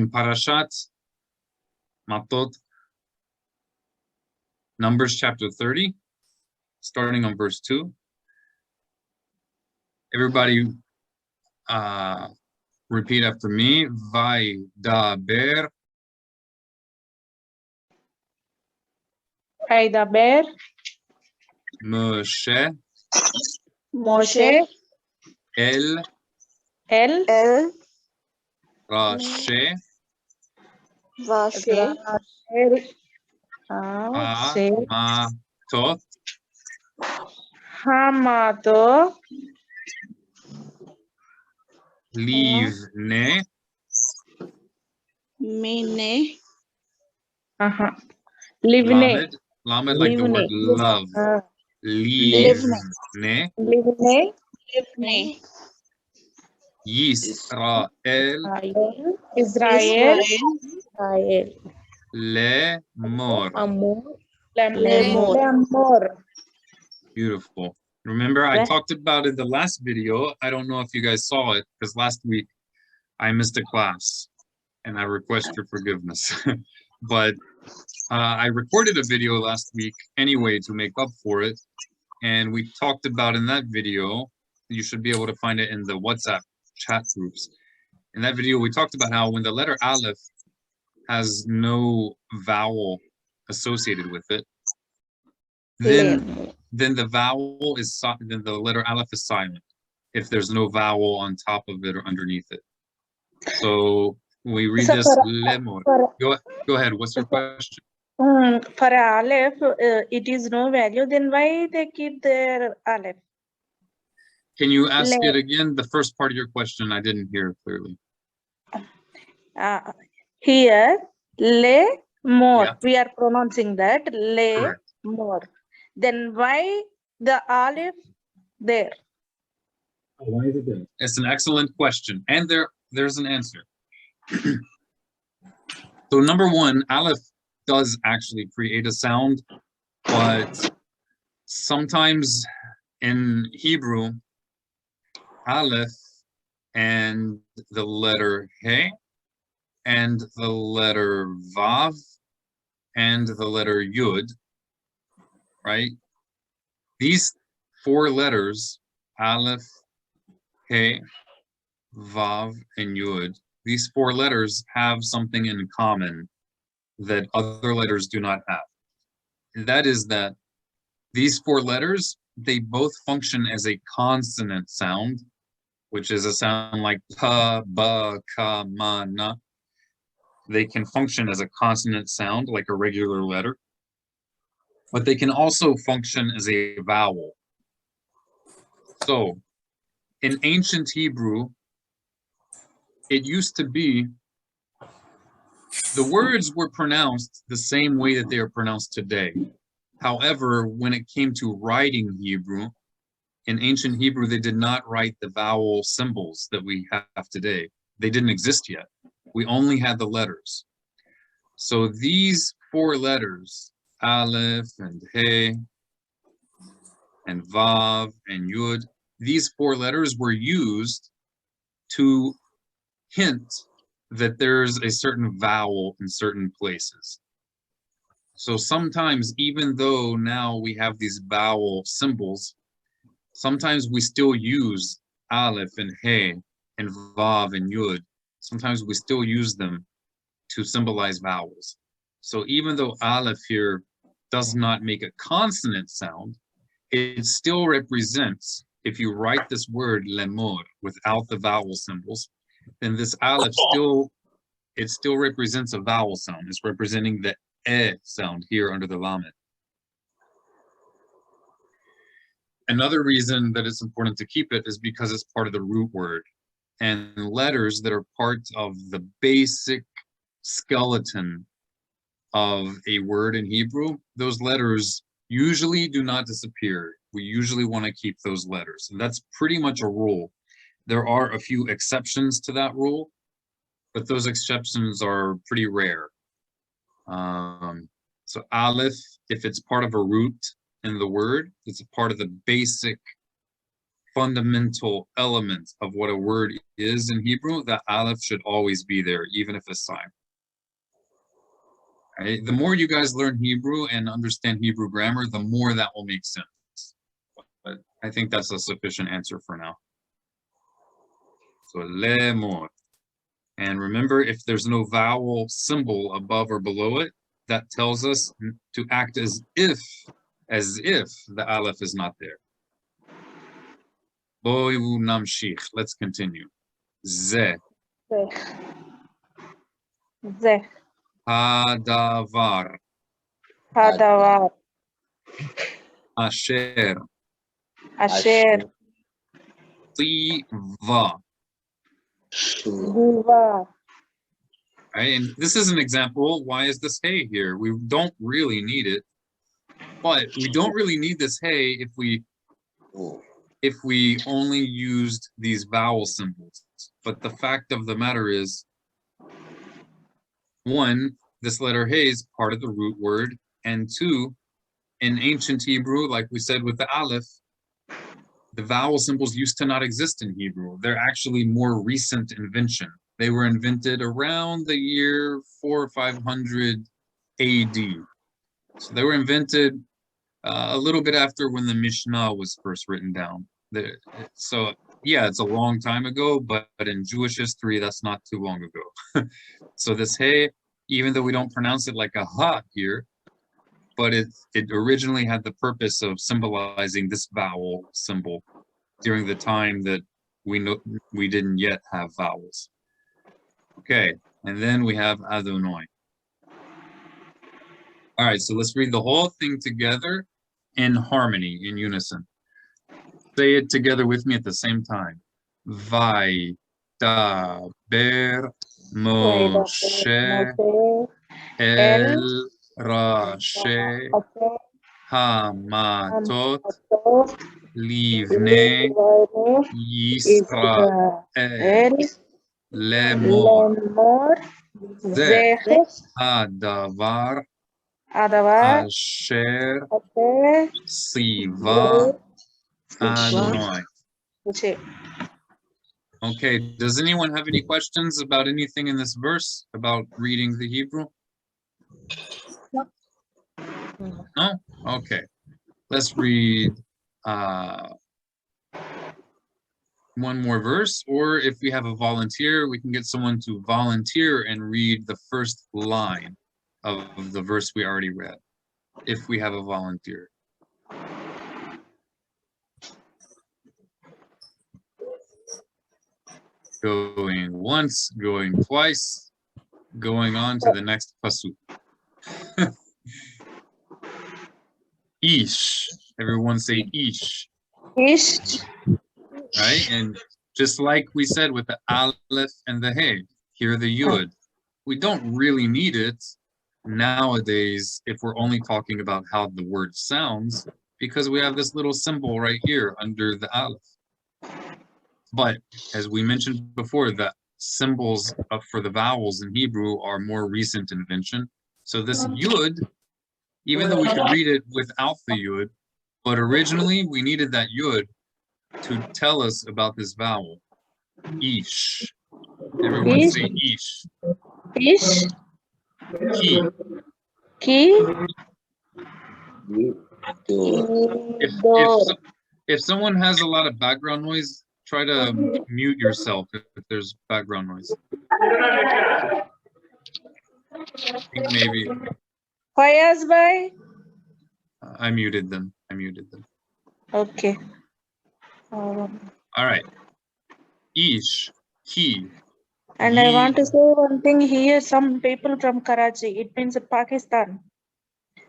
in Parashat Matot, Numbers chapter 30, starting on verse 2. Everybody repeat after me. Vaydaber Vaydaber Moshe Moshe el El Rashe Rasher Hamatot Hamato Livne Mine. Livne Lamed like the word love. Livne Livne Livne. Yisrael Israel Lemor. Lemor. Beautiful. Remember, I talked about in the last video. I don't know if you guys saw it, because last week I missed a class, and I request your forgiveness. But I recorded a video last week anyway to make up for it, and we talked about in that video, you should be able to find it in the WhatsApp chat groups. In that video, we talked about how when the letter Aleph has no vowel associated with it, then the vowel is then the letter Aleph is silent if there's no vowel on top of it or underneath it. So we read this lemor. Go ahead. What's your question? For Aleph, it is no value. Then why they keep their Aleph? Can you ask it again? The first part of your question I didn't hear clearly. Here, le more. Yeah. We are pronouncing that le more. Then why the Aleph there? Why is it there? It's an excellent question, and there's an answer. So number one, Aleph does actually create a sound, but sometimes in Hebrew, Aleph and the letter He and the letter Vav and the letter Yud, right? These four letters, Aleph, He, Vav, and Yud, these four letters have something in common that other letters do not have. And that is that these four letters, they both function as a consonant sound, which is a sound like pa, ba, ka, ma, na. They can function as a consonant sound, like a regular letter, but they can also function as a vowel. So, in ancient Hebrew, it used to be the words were pronounced the same way that they are pronounced today. However, when it came to writing Hebrew, in ancient Hebrew, they did not write the vowel symbols that we have today. They didn't exist yet. We only had the letters. So these four letters, Aleph and He and Vav and Yud, these four letters were used to hint that there's a certain vowel in certain places. So sometimes, even though now we have these vowel symbols, sometimes we still use Aleph and He and Vav and Yud. Sometimes we still use them to symbolize vowels. So even though Aleph here does not make a consonant sound, it still represents, if you write this word lemor without the vowel symbols, then this Aleph still represents a vowel sound. It's representing the sound here under the lamed. Another reason that it's important to keep it is because it's part of the root word. And letters that are part of the basic skeleton of a word in Hebrew, those letters usually do not disappear. We usually want to keep those letters. And that's pretty much a rule. There are a few exceptions to that rule, but those exceptions are pretty rare. So Aleph, if it's part of a root in the word, it's a part of the basic fundamental element of what a word is in Hebrew, the aleph should always be there, even if it's silent. Right? The more you guys learn Hebrew and understand Hebrew grammar, the more that will make sense. But I think that's a sufficient answer for now. So lemor. And remember, if there's no vowel symbol above or below it, that tells us to act as if the aleph is not there. Boyu namshich. Let's continue. Ze. Ze. Hadavar. Hadavar. Asher. Asher. Tiva. Diva. Right? And this is an example. Why is this hey here? We don't really need it. But we don't really need this hey if we only used these vowel symbols. But the fact of the matter is, one, this letter hey is part of the root word, and two, in ancient Hebrew, like we said with the aleph, the vowel symbols used to not exist in Hebrew. They're actually more recent invention. They were invented around the year 400 or 500 AD. So they were invented a little bit after when the Mishnah was first written down. So yeah, it's a long time ago, but in Jewish history, that's not too long ago. So this hey, even though we don't pronounce it like a ha here, but it originally had the purpose of symbolizing this vowel symbol during the time that we didn't yet have vowels. Okay, and then we have Adonai. All right, so let's read the whole thing together in harmony, in unison. Say it together with me at the same time. Vai daber Moshe el Rashe Hamatot Livne Yisrael Lemor Ze Hadavar Asher Siva Adonai. Okay, does anyone have any questions about anything in this verse, about reading the Hebrew? No? Okay. Let's read one more verse, or if we have a volunteer, we can get someone to volunteer and read the first line of the verse we already read, if we have a volunteer. Going once, going twice, going on to the next pasuk. Ish. Everyone say ish. Ish. Right? And just like we said with the aleph and the hey, here the yud. We don't really need it nowadays if we're only talking about how the word sounds, because we have this little symbol right here under the aleph. But as we mentioned before, the symbols for the vowels in Hebrew are more recent invention. So this yud, even though we could read it without the yud, but originally we needed that yud to tell us about this vowel. Ish. Everyone Ish. say ish. Ish. Ki. Ki. If someone has a lot of background noise, try to mute yourself if there's background noise. I think maybe. Fayaz bhai. I muted them. Okay. All right. Ish. Ki. And I want to say one thing here. Some people from Karachi. It means Pakistan.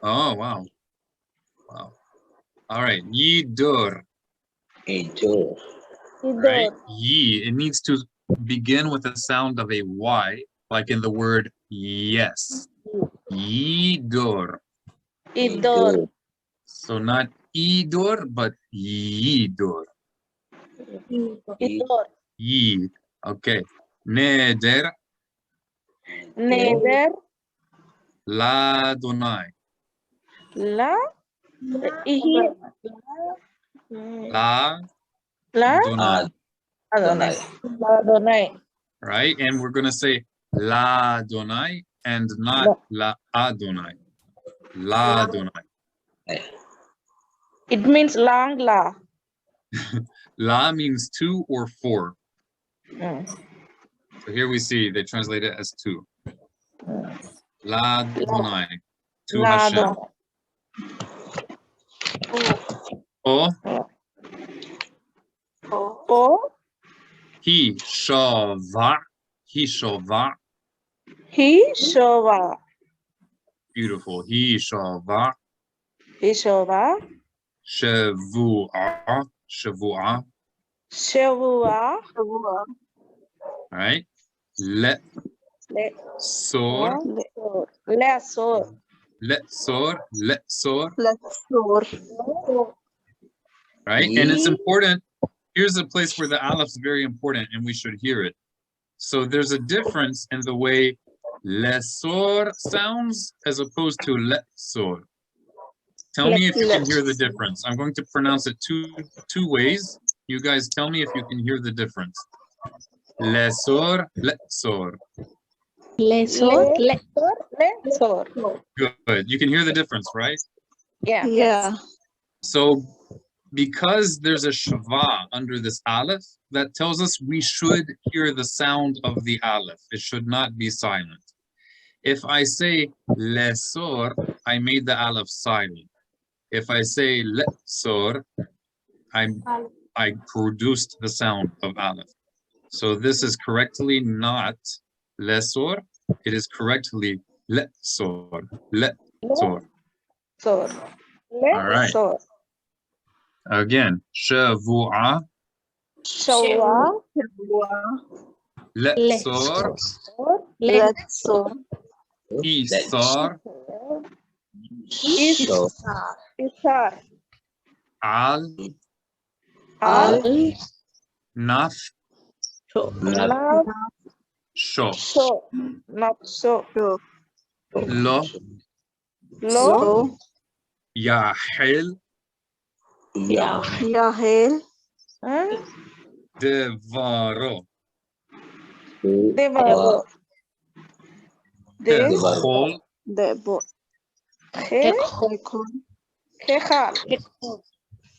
Oh, wow. Wow. All right. Yidur. Right? Yi. It needs to begin with the sound of a Y, like in the word yes. Yidur. Idur. So not idur, but yidur. Idur. Yi. Okay. Neder. Neder. Ladonai. La. La. La Donai, Adonai. Adonai. right? And we're going to say La Donai and not La Adonai. La Donai. It means long la. La means two or four. Mm. So here we see they translate it as two. La Donai, to La Hashem. Adonai. O, O. He Shava, He Shava. He Shova. Beautiful. He Shava. He Shova. Shavua, Shavua. Shavua. All right. Le Sor, Lesor. Letsor, Letsor. Lesor. Right. And it's important. Here's a place where the Aleph is very important and we should hear it. So there's a difference in the way Lesor sounds as opposed to Letsor. Tell me if you can hear the difference. I'm going to pronounce it two ways. You guys tell me if you can hear the difference. Lesor, Letsor. Lesor. Lesor. Good. You can hear the difference, right? Yeah. Yeah. So because there's a Shava under this Aleph, that tells us we should hear the sound of the Aleph. It should not be silent. If I say Lesor, I made the Aleph silent. If I say Letsor, I produced the sound of Aleph. So this is correctly not Lesor. It is correctly Letsor. Letsor. Sor. All right. Again, Shavua, Shavua. Letsor, Lesor. Isar, Isar. Al, Al. Naf, Love. Sho, So. Not so. Lo, Lo. Yahel, Yahel. Devaro, Devaro. Techol, Debo. Kechal.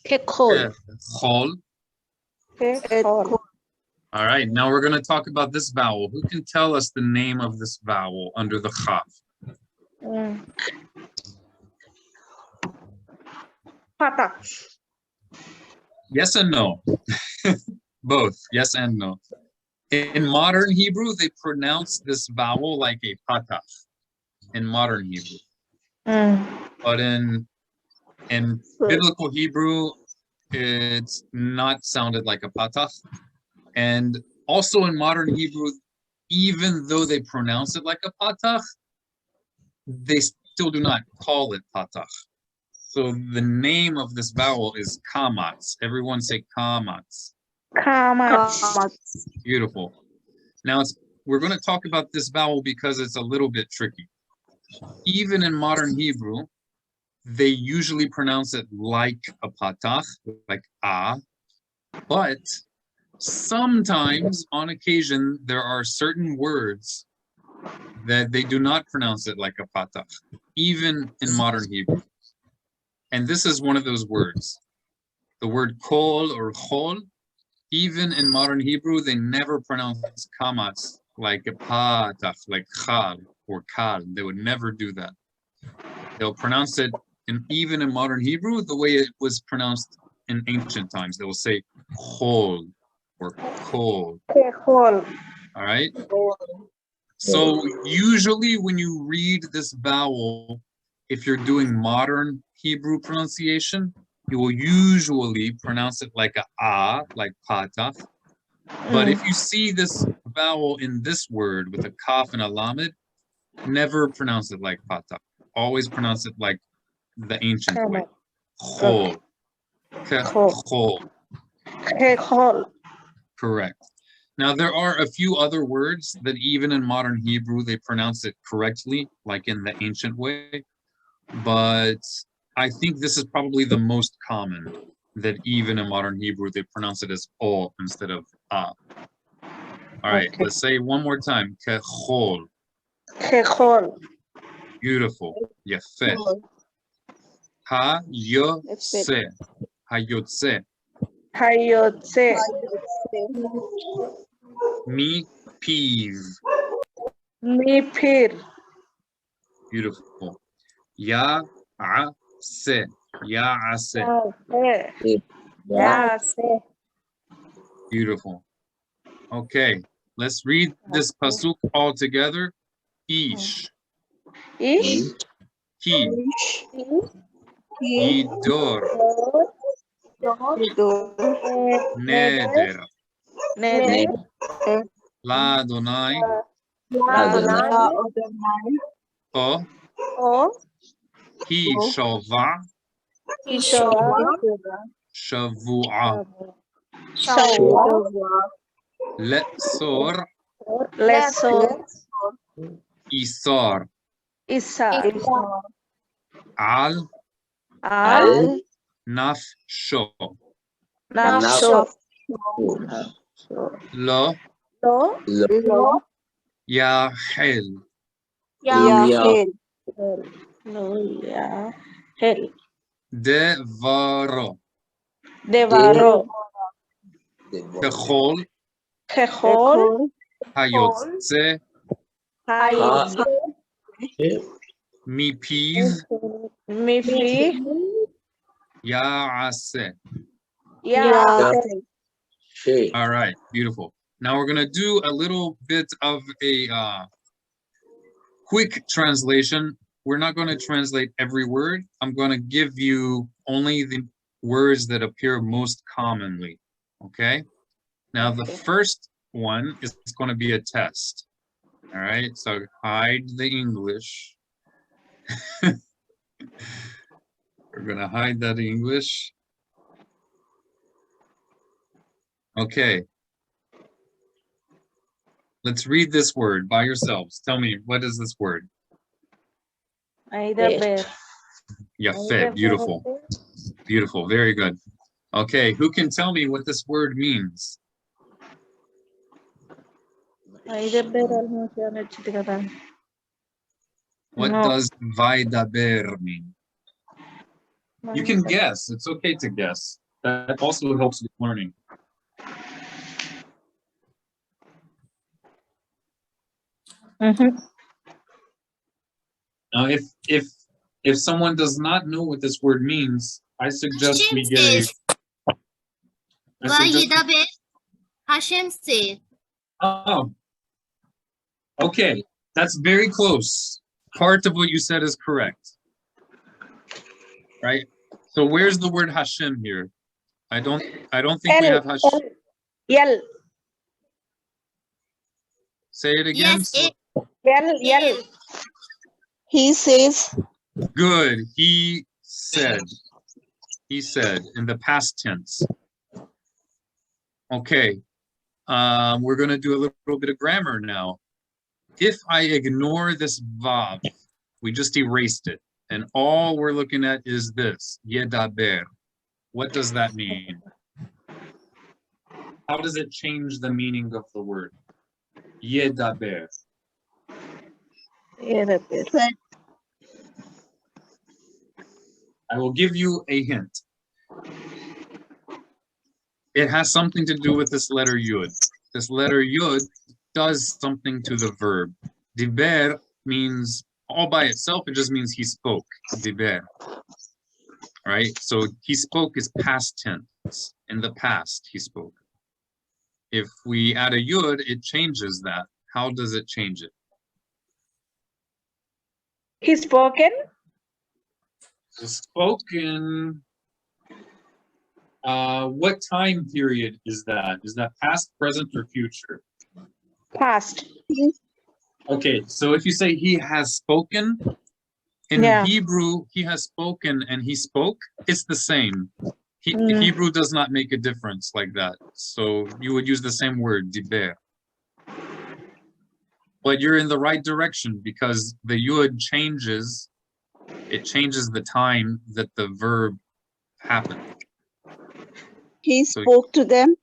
Kechal. Techol. All right, now we're going to talk about this vowel. Who can tell us the name of this vowel under the Chaf? Pata. Yes and no. Both, yes and no. In modern Hebrew, they pronounce this vowel like a patach in modern Hebrew. But in biblical Hebrew, it's not sounded like a patach. And also in modern Hebrew, even though they pronounce it like a patach, they still do not call it patach. So the name of this vowel is kamatz. Everyone say kamatz. Kamatz. Beautiful. Now we're going to talk about this vowel because it's a little bit tricky. Even in modern Hebrew, they usually pronounce it like a patach, like a, but sometimes, on occasion, there are certain words that they do not pronounce it like a patach, even in modern Hebrew. And this is one of those words. The word kol or chol, even in modern Hebrew, they never pronounce kamatz like a patach, like chal or kal. They would never do that. They'll pronounce it, even in modern Hebrew, the way it was pronounced in ancient times. They will say chol or kol. All right? So usually when you read this vowel, if you're doing modern Hebrew pronunciation, you will usually pronounce it like a, like patach. But if you see this vowel in this word with a kaf and a lamed, never pronounce it like patach. Always pronounce it like the ancient way. Chol. Chol. Correct. Now, there are a few other words that even in modern Hebrew, they pronounce it correctly, like in the ancient way. But I think this is probably the most common. that even in modern Hebrew, they pronounce it as O instead of A. All right, Okay. let's say it one more time. Kechol. Kechol. Beautiful. Yefeh. Hayotse. Hayotse. Hayotse. Mi piv. Mipir. Beautiful. Ya-ase. Ya-ase. Yes. Beautiful. Okay, let's read this pasuk all together. Ish. Ish. Ki. Yidor. Neder. Neder. Ladonai. O. O. Hi shova. Ishova. Shavua. Shawa. Le'sor. Lesor. Isar. Isa. Al. Al. Nafsho. Nafsho. Lo. Lo. Yahel. Yahel. Lo. Yahel. Devaro. Devaro. Kechol. Kechol. Hayotze. Hayotze. Mipiv. Mifi. Yaase. Yahel. All right, beautiful. Now we're gonna do a little bit of a quick translation. We're not going to translate every word. I'm going to give you only the words that appear most commonly. Okay? Now the first one is going to be a test. All right, so hide the English. We're going to hide that English. Okay. Let's read this word by yourselves. Tell me, what is this word? Yafeh, beautiful. Beautiful, very good. Okay, who can tell me what this word means? What does vaidaber mean? You can guess. It's okay to guess. That also helps with learning. Now, if someone does not know what this word means, I suggest we get a. Hashem said. Oh, okay. That's very close. Part of what you said is correct. Right? So where's the word Hashem here? I don't think we have Hashem. Yel. Say it again. Yel. He says. Good. He said. He said in the past tense. Okay. We're going to do a little bit of grammar now. If I ignore this vav, we just erased it. And all we're looking at is this, yedaber. What does that mean? How does it change the meaning of the word? Yedaber. I will give you a hint. It has something to do with this letter yud. This letter yud does something to the verb. Diber means, all by itself, it just means he spoke. Diber. Right? So he spoke is past tense. In the past, he spoke. If we add a yud, it changes that. How does it change it? He spoken. Spoken. What time period is that? Is that past, present, or future? Past. Okay, so if you say he has spoken, in Hebrew, he has spoken and he spoke, it's the same. Hebrew does not make a difference like that. So you would use the same word, diber. But you're in the right direction because the yud changes, it changes the time that the verb happened. He So- spoke to them.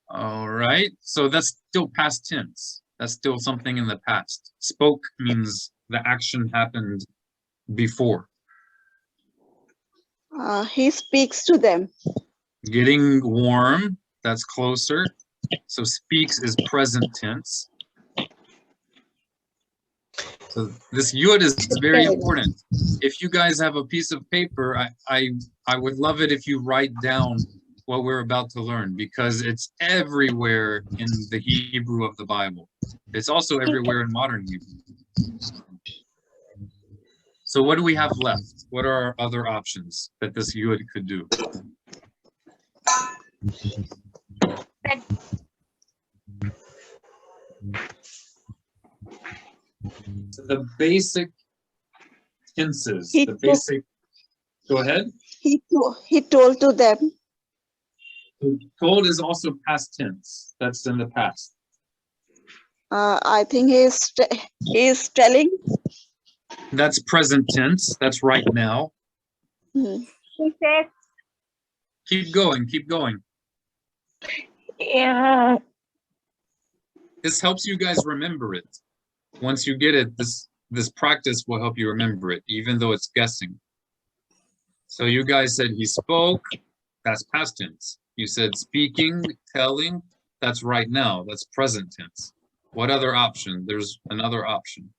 All right. So that's still past tense. That's still something in the past. Spoke means the action happened before. He speaks to them. Getting warm, that's closer. So speaks is present tense. So this yud is very important. If you guys have a piece of paper, I would love it if you write down what we're about to learn, because it's everywhere in the Hebrew of the Bible. It's also everywhere in modern Hebrew. So what do we have left? What are our other options that this yud could do? So the basic tenses, He the took- basic, go ahead. He told to them. Told is also past tense. That's in the past. I think he is telling. That's present tense. That's right now. Hmm. He says, Keep going, keep going. yeah, This helps you guys remember it. Once you get it, this practice will help you remember it, even though it's guessing. So you guys said he spoke, that's past tense. You said speaking, telling, that's right now, that's present tense. What other option? There's another option.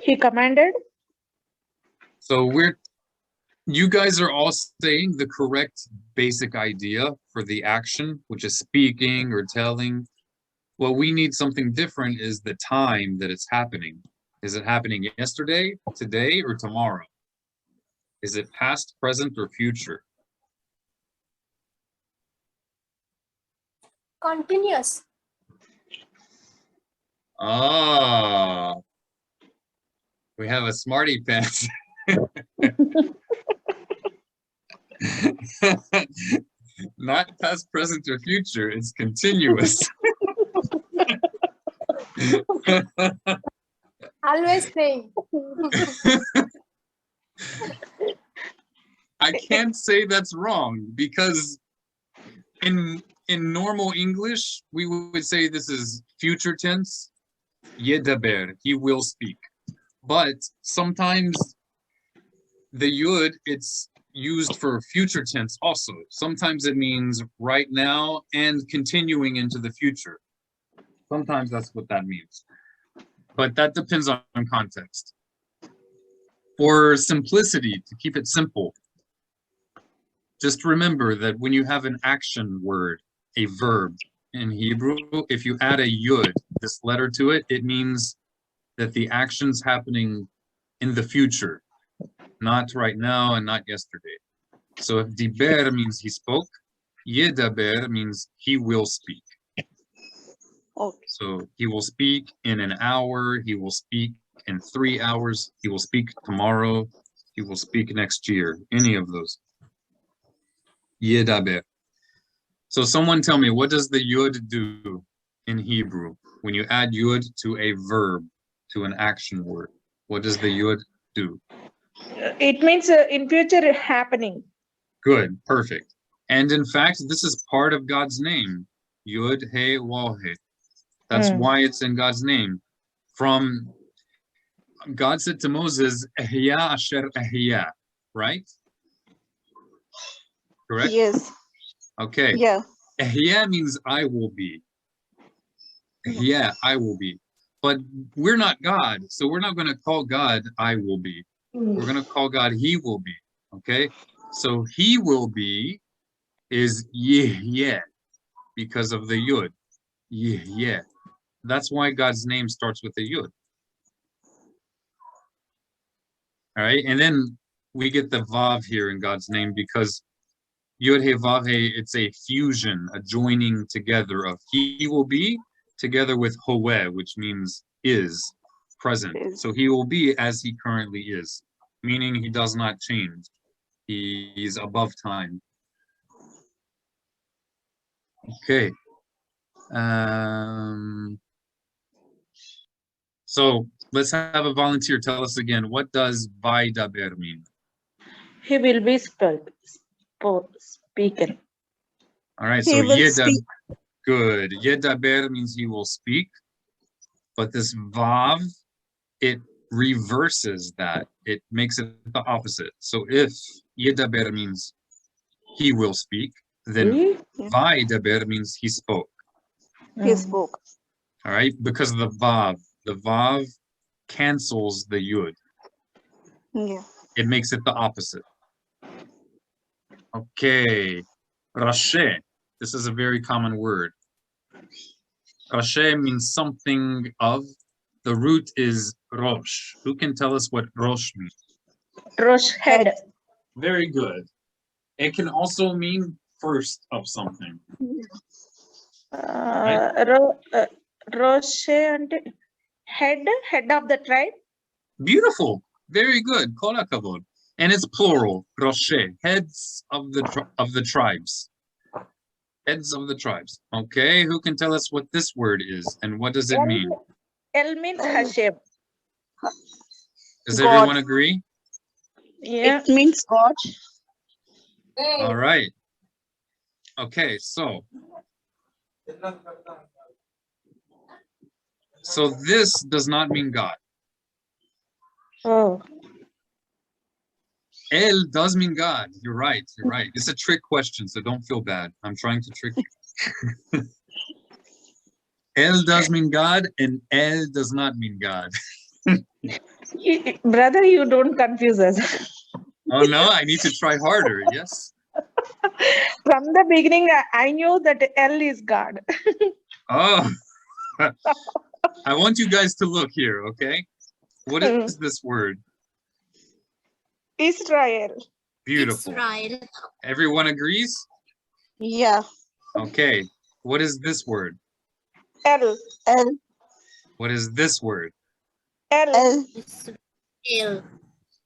he commanded. So you guys are all saying the correct basic idea for the action, which is speaking or telling. What we need something different is the time that it's happening. Is it happening yesterday, today, or tomorrow? Is it past, present, or future? Continuous. Ah, we have a smarty pants. Not past, present, or future. It's continuous. Always saying. I can't say that's wrong, because in normal English, we would say this is future tense. Yedaber, he will speak. But sometimes the yud, it's used for future tense also. Sometimes it means right now and continuing into the future. Sometimes that's what that means. But that depends on context. For simplicity, to keep it simple, just remember that when you have an action word, a verb in Hebrew, if you add a yud, this letter to it, it means that the action's happening in the future, not right now and not yesterday. So if diber means he spoke, yedaber means he will speak. Okay. So he will speak in an hour, he will speak in 3 hours, he will speak tomorrow, he will speak next year, any of those. Yedaber. So someone tell me, what does the yud do in Hebrew? When you add yud to a verb, to an action word, what does the yud do? It means in future happening. Good, perfect. And in fact, this is part of God's name, Yud He Waw He. That's why it's in God's name. From God said to Moses, Ehya Asher Ehya, right? Correct? Yes. Okay. Yeah. Ehya means I will be. Ehya, I will be. But we're not God, so we're not going to call God I will be. We're going to call God He will be. Okay? So He will be is yeah, because of the yud. Yeah. That's why God's name starts with the yud. All right, and then we get the vav here in God's name because yud he vav he, it's a fusion, a joining together of he will be together with hoeh, which means is, present. So he will be as he currently is, meaning he does not change. He's above time. Okay. So let's have a volunteer tell us again. What does vaidaber mean? He will be spoke. Speaking. All right, He so will speak. good. Yedaber means he will speak, but this vav, it reverses that. It makes it the opposite. So if yedaber means he will speak, then See? vaidaber means he spoke. He spoke. All right, because of the vav. The vav cancels the yud. Yeah. It makes it the opposite. Okay, rashe. This is a very common word. Rashe means something of. The root is rosh. Who can tell us what rosh means? Rosh head. Very good. It can also mean first of something. Rosh and head of the tribe. Beautiful. Very good. Kol hakavod. And it's plural. Roshe, heads of the tribes. Heads of the tribes. Okay, who can tell us what this word is and what does it mean? El means Hashem. Does God. everyone agree? Yeah. It means God. All right. Okay, so this does not mean God. Oh. El does mean God. You're right. You're right. It's a trick question, so don't feel bad. I'm trying to trick you. El does mean God, and El does not mean God. Brother, you don't confuse us. Oh no, I need to try harder. Yes. From the beginning, I knew that El is God. Oh, I want you guys to look here, okay? What is this word? Israel. Beautiful. Israel. Everyone agrees? Yeah. Okay. What is this word? El. L. What is this word? El. L.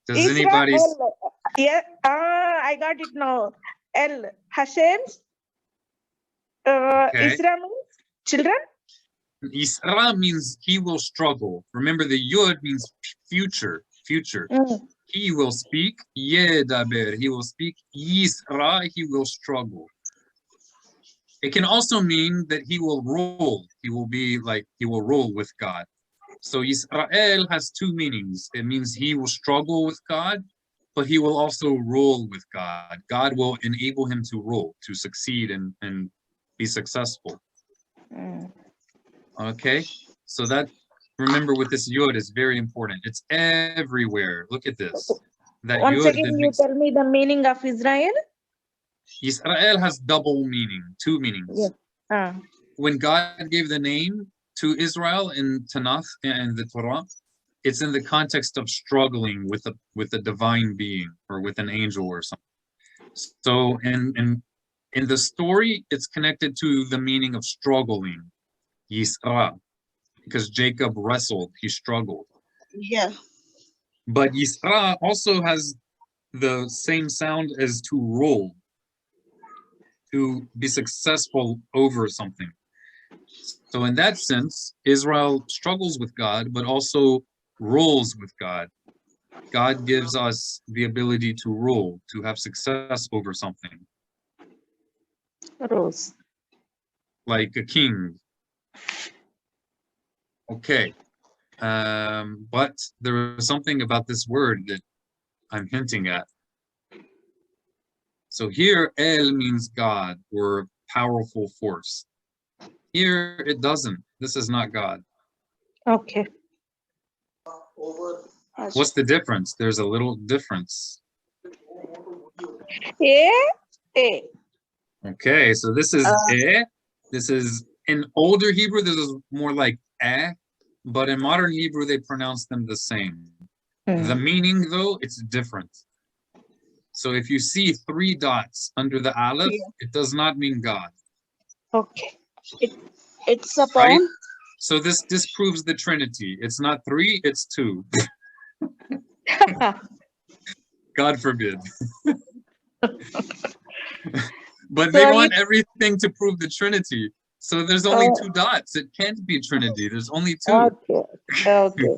Does anybody? Israel. Yeah. I got it now. El. Hashem's. Okay. Israel means children. Isra means he will struggle. Remember, the yud means future. Future. He will speak. Yedaber. He will speak. Yisra. He will struggle. It can also mean that he will rule. He will be like, he will rule with God. So Yisrael has two meanings. It means he will struggle with God, but he will also rule with God. God will enable him to rule, to succeed and be successful. Okay? So that, remember with this yod is very important. It's everywhere. Look at this. That Once yod again, that you makes, tell me the meaning of Israel. Yisrael has double meaning, two meanings. Yeah. When God gave the name to Israel in Tanakh and the Torah, it's in the context of struggling with a divine being or with an angel or something. So in the story, it's connected to the meaning of struggling, Yisra, because Jacob wrestled, he struggled. Yeah. But Yisra also has the same sound as to rule, to be successful over something. So in that sense, Israel struggles with God, but also rules with God. God gives us the ability to rule, to have success over something. Rose. Like a king. Okay. But there is something about this word that I'm hinting at. So here, El means God or powerful force. Here, it doesn't. This is not God. Okay. What's the difference? There's a little difference. A. Okay, so this is This is, in older Hebrew, this is more like but in modern Hebrew, they pronounce them the same. The meaning, though, it's different. So if you see 3 dots under the aleph, it does not mean God. Okay. It's a Right? poem. So this disproves the Trinity. It's not 3, it's 2. God forbid. But they want everything to prove the Trinity. So there's only 2 dots. It can't be Trinity. There's only 2. Okay. Okay.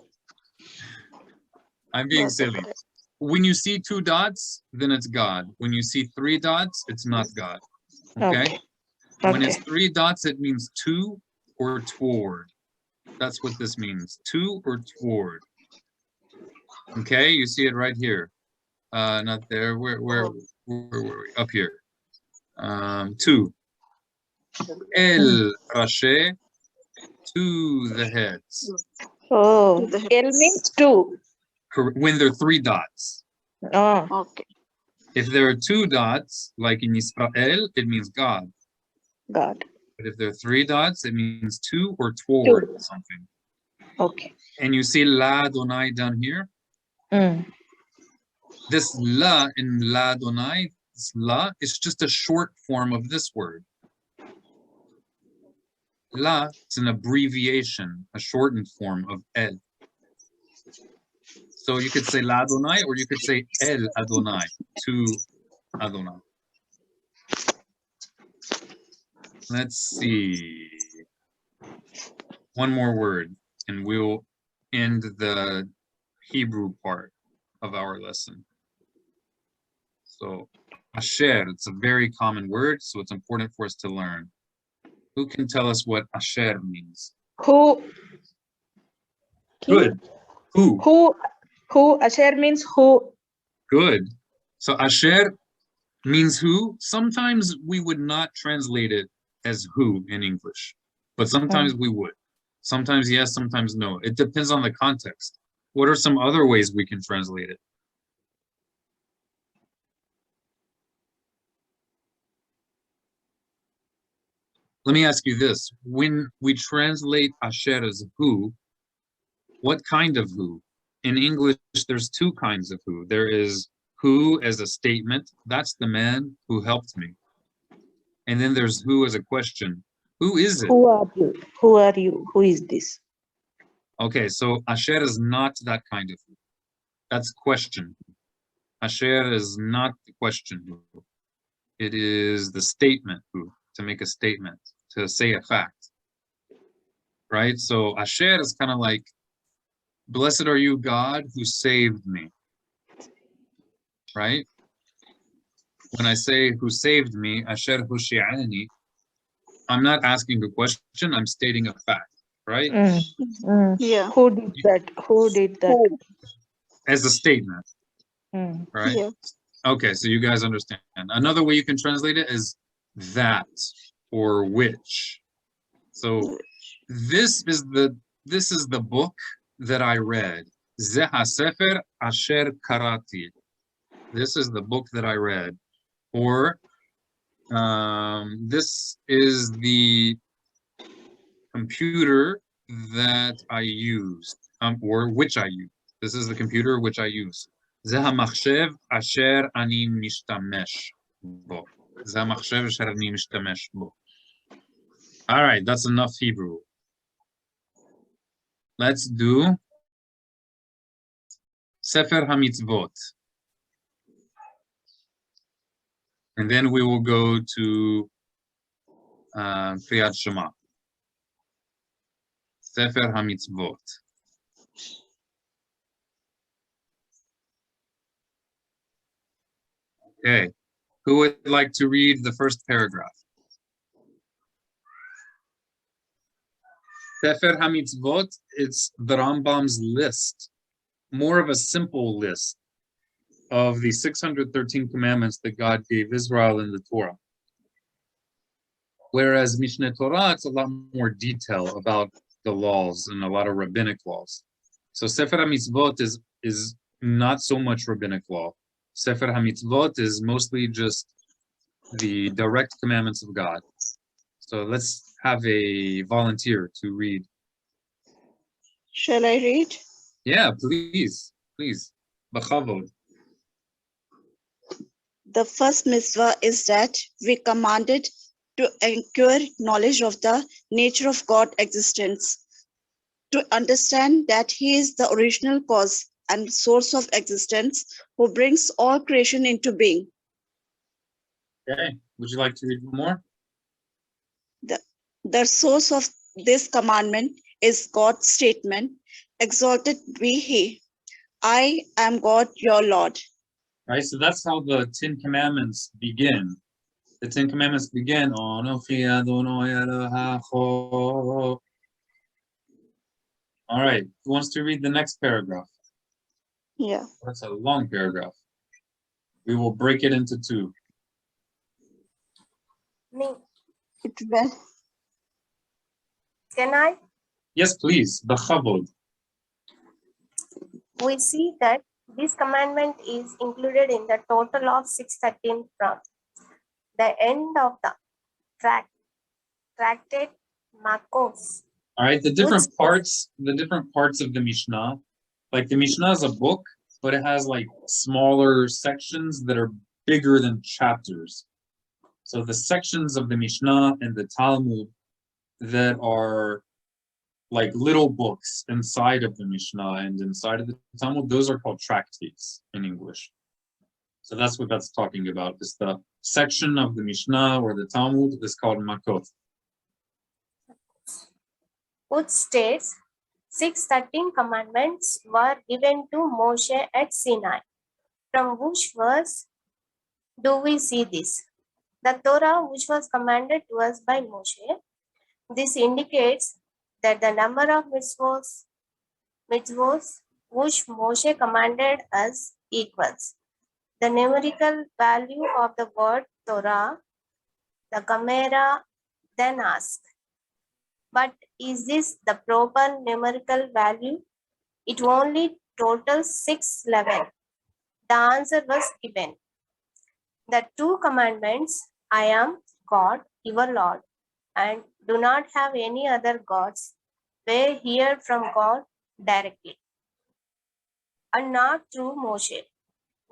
I'm being silly. when you see 2 dots, then it's God. When you see 3 dots, it's not God. Okay? Okay. When it's Okay. 3 dots, it means to or toward. That's what this means. To or toward. Okay, you see it right here. Not there. Where were we? Up here. To. El Rashe, to the heads. Oh, To the L means 2. When there are 3 dots. Oh, Okay. If there are 2 dots, like in Israel, it means God. God. But if there are 3 dots, it means to or toward something. Okay. And you see La Adonai down here. Mm. This La in La Adonai, this La, is just a short form of this word. La is an abbreviation, a shortened form of El. So you could say La Adonai, or you could say El Adonai, to Adonai. Let's see. One more word, and we'll end the Hebrew part of our lesson. So, Asher, it's a very common word, so it's important for us to learn. Who can tell us what Asher means? Who? Good. Who? Who? Asher means who. Good. So Asher means who. Sometimes we would not translate it as who in English, but sometimes we would. Sometimes yes, sometimes no. It depends on the context. What are some other ways we can translate it? Let me ask you this. When we translate Asher as who, what kind of who? In English, there's 2 kinds of who. There is who as a statement. That's the man who helped me. And then there's who as a question. Who is it? Who are you? Who are you? Who is this? Okay, so Asher is not that kind of who. That's question. Asher is not the question who. It is the statement who, to make a statement, to say a fact. Right? So Asher is kind of like, blessed are you, God, who saved me. Right? When I say who saved me, Asher hushi'ani, I'm not asking a question, I'm stating a fact. Right? Yeah. Who did that? Who did that? As a statement. Right? Yeah. Okay, so you guys understand. Another way you can translate it is that or which. So this is the book that I read. Ze ha-sefer asher karati. This is the book that I read. Or this is the computer that I used, or which I used. This is the computer which I use. זה המחשב אשר אני משתמש בו. זה המחשב אשר אני משתמש בו. All right, that's enough Hebrew. Let's do Sefer HaMitzvot. And then we will go to Kriyat Shema. Sefer HaMitzvot. Okay, who would like to read the first paragraph? Sefer HaMitzvot, it's the Rambam's list, more of a simple list of the 613 commandments that God gave Israel in the Torah. Whereas Mishneh Torah, it's a lot more detail about the laws and a lot of rabbinic laws. So Sefer HaMitzvot is not so much rabbinic law. Sefer HaMitzvot is mostly just the direct commandments of God. So let's have a volunteer to read. Shall I read? Yeah, please. B'chavod. The first mitzvah is that we commanded to acquire knowledge of the nature of God's existence, to understand that He is the original cause and source of existence who brings all creation into being. Okay, would you like to read more? The source of this commandment is God's statement, exalted be He, I am God, your Lord. Right? So that's how the Ten Commandments begin. The Ten Commandments begin on Anochi Adonai Elohecho. All right, who wants to read the next paragraph? Yeah. That's a long paragraph. We will break it into two. Me. It will. Can I? Yes, please. B'chavod. We see that this commandment is included in the total of 613 from the end of the tractate Marcos. All right, the different parts of the Mishnah, like the Mishnah is a book, but it has like smaller sections that are bigger than chapters. So the sections of the Mishnah and the Talmud that are like little books inside of the Mishnah and inside of the Talmud, those are called tractates in English. So that's what that's talking about. Is the section of the Mishnah or the Talmud is called Matot. Which states 613 commandments were given to Moshe at Sinai. From which verse do we see this? The Torah, which was commanded to us by Moshe. This indicates that the number of mitzvos which Moshe commanded us equals the numerical value of the word Torah. The Gemara then asks, but is this the proper numerical value? It only totals 611. The answer was given. The two commandments, I am God, your Lord, and do not have any other gods, were heard from God directly, and not through Moshe.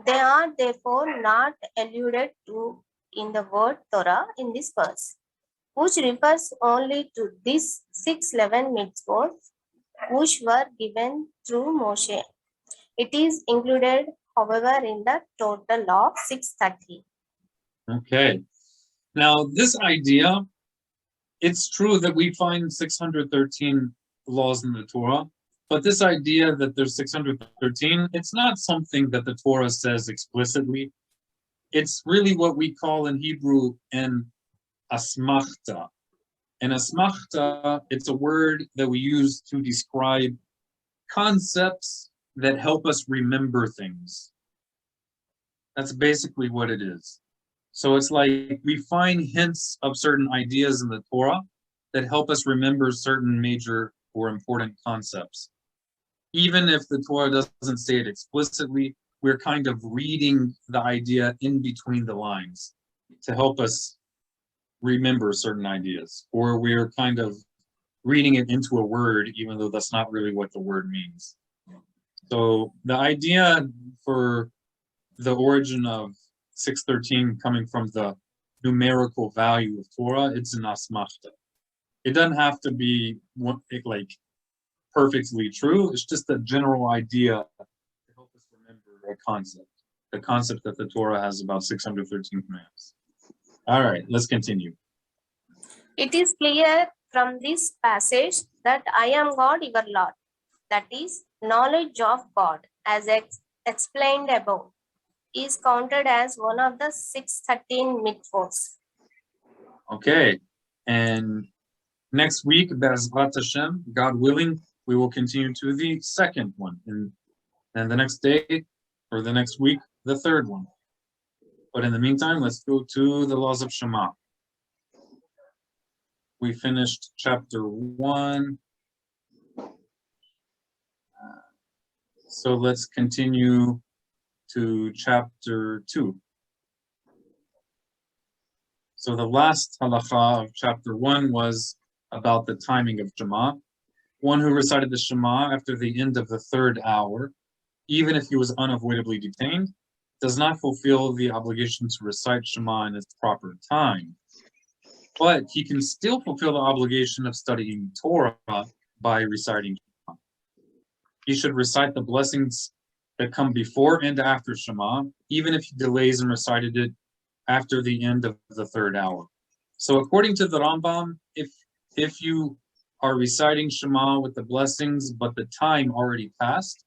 They are therefore not alluded to in the word Torah in this verse, which refers only to these 611 mitzvot which were given through Moshe. It is included, however, in the total of 630. Okay. Now, this idea, it's true that we find 613 laws in the Torah, but this idea that there's 613, it's not something that the Torah says explicitly. It's really what we call in Hebrew an asmachta. An asmachta, it's a word that we use to describe concepts that help us remember things. That's basically what it is. So it's like we find hints of certain ideas in the Torah that help us remember certain major or important concepts. Even if the Torah doesn't say it explicitly, we're kind of reading the idea in between the lines to help us remember certain ideas, or we're kind of reading it into a word, even though that's not really what the word means. So the idea for the origin of 613 coming from the numerical value of Torah, it's an asmachta. It doesn't have to be like perfectly true. It's just a general idea to help us remember a concept. The concept that the Torah has about 613 commands. All right, let's continue. It is clear from this passage that I am God, your Lord. That is, knowledge of God, as explained above, is counted as one of the 613 mitzvos. Okay, and next week, Be'ezrat Hashem, God willing, we will continue to the second one, and the next day, or the next week, the third one. But in the meantime, let's go to the laws of Shema. We finished chapter 1. So let's continue to chapter 2. So the last halacha of chapter 1 was about the timing of Shema. One who recited the Shema after the end of the third hour, even if he was unavoidably detained, does not fulfill the obligation to recite Shema in its proper time. But he can still fulfill the obligation of studying Torah by reciting Shema. He should recite the blessings that come before and after Shema, even if he delays and recited it after the end of the third hour. So according to the Rambam, if you are reciting Shema with the blessings, but the time already passed,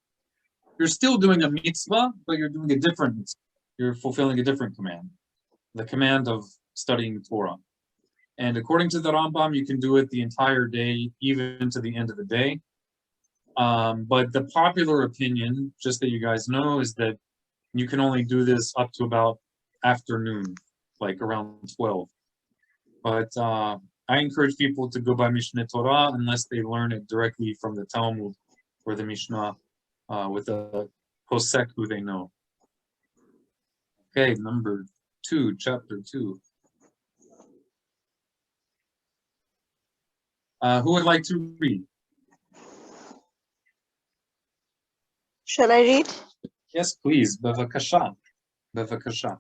You're still doing a mitzvah, but you're doing a different mitzvah. You're fulfilling a different command, the command of studying Torah. And according to the Rambam, you can do it the entire day, even to the end of the day. But the popular opinion, just that you guys know, is that you can only do this up to about afternoon, like around 12. But I encourage people to go by Mishneh Torah unless they learn it directly from the Talmud or the Mishnah with a posek who they know. Okay, number 2, chapter 2. Who would like to read? Shall I read? Yes, please. Bevakasha. Bevakasha.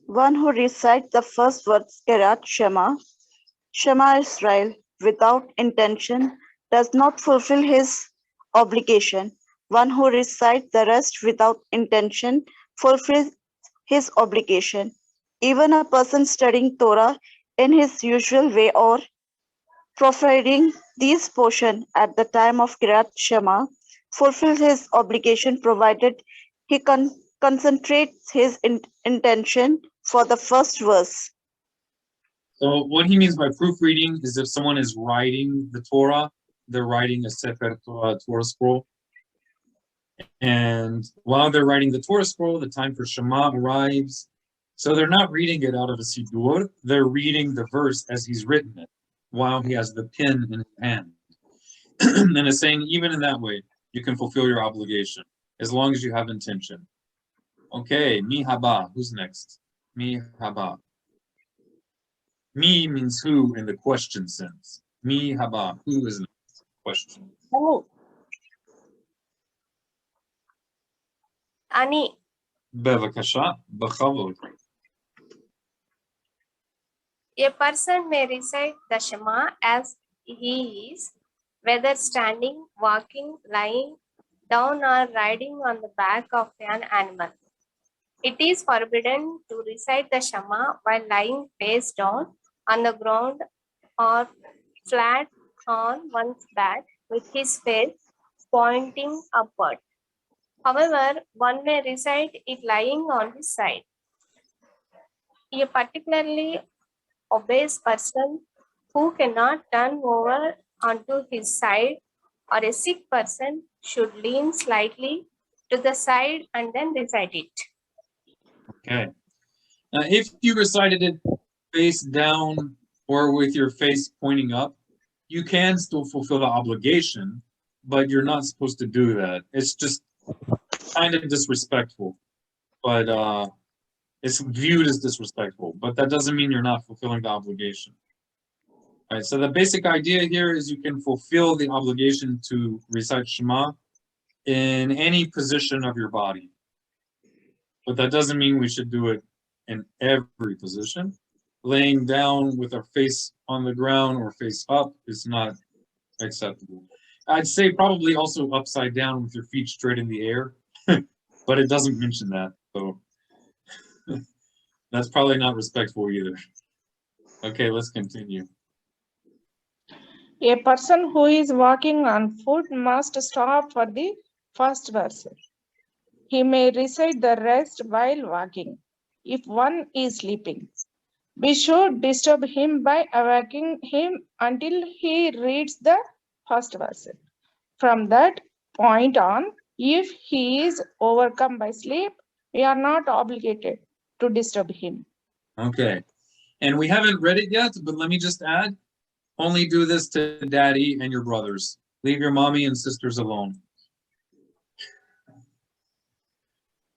One who recites the first words Kirat Shema, Shema Israel, without intention does not fulfill his obligation. One who recites the rest without intention fulfills his obligation. Even a person studying Torah in his usual way or providing these portions at the time of Kirat Shema fulfills his obligation provided he concentrates his intention for the first verse. So what he means by proofreading is if someone is writing the Torah, they're writing a Sefer Torah, Torah scroll. And while they're writing the Torah scroll, the time for Shema arrives. So they're not reading it out of a Siddur, they're reading the verse as he's written it, while he has the pen in his hand. And it's saying, even in that way, you can fulfill your obligation, as long as you have intention. Okay, mi haba, who's next? Mi haba. Mi means who in the question sense. Mi haba, who is next? Question. Oh, Ani. Bevakasha, b'chavod. A person may recite the Shema as he is, whether standing, walking, lying down, or riding on the back of an animal. It is forbidden to recite the Shema while lying face down on the ground or flat on one's back with his face pointing upward. However, one may recite it lying on his side. A particularly obese person who cannot turn over onto his side, or a sick person should lean slightly to the side and then recite it. Okay. Now, if you recited it face down or with your face pointing up, you can still fulfill the obligation, but you're not supposed to do that. It's just kind of disrespectful, but it's viewed as disrespectful, but that doesn't mean you're not fulfilling the obligation. All right, so the basic idea here is you can fulfill the obligation to recite Shema in any position of your body. But that doesn't mean we should do it in every position. Laying down with our face on the ground or face up is not acceptable. I'd say probably also upside down with your feet straight in the air, but it doesn't mention that, so that's probably not respectful either. Okay, let's continue. a person who is walking on foot must stop for the first verse. He may recite the rest while walking, if one is sleeping. We should disturb him by awaking him until he reads the first verse. From that point on, if he is overcome by sleep, we are not obligated to disturb him. Okay, and we haven't read it yet, but let me just add, only do this to daddy and your brothers. Leave your mommy and sisters alone.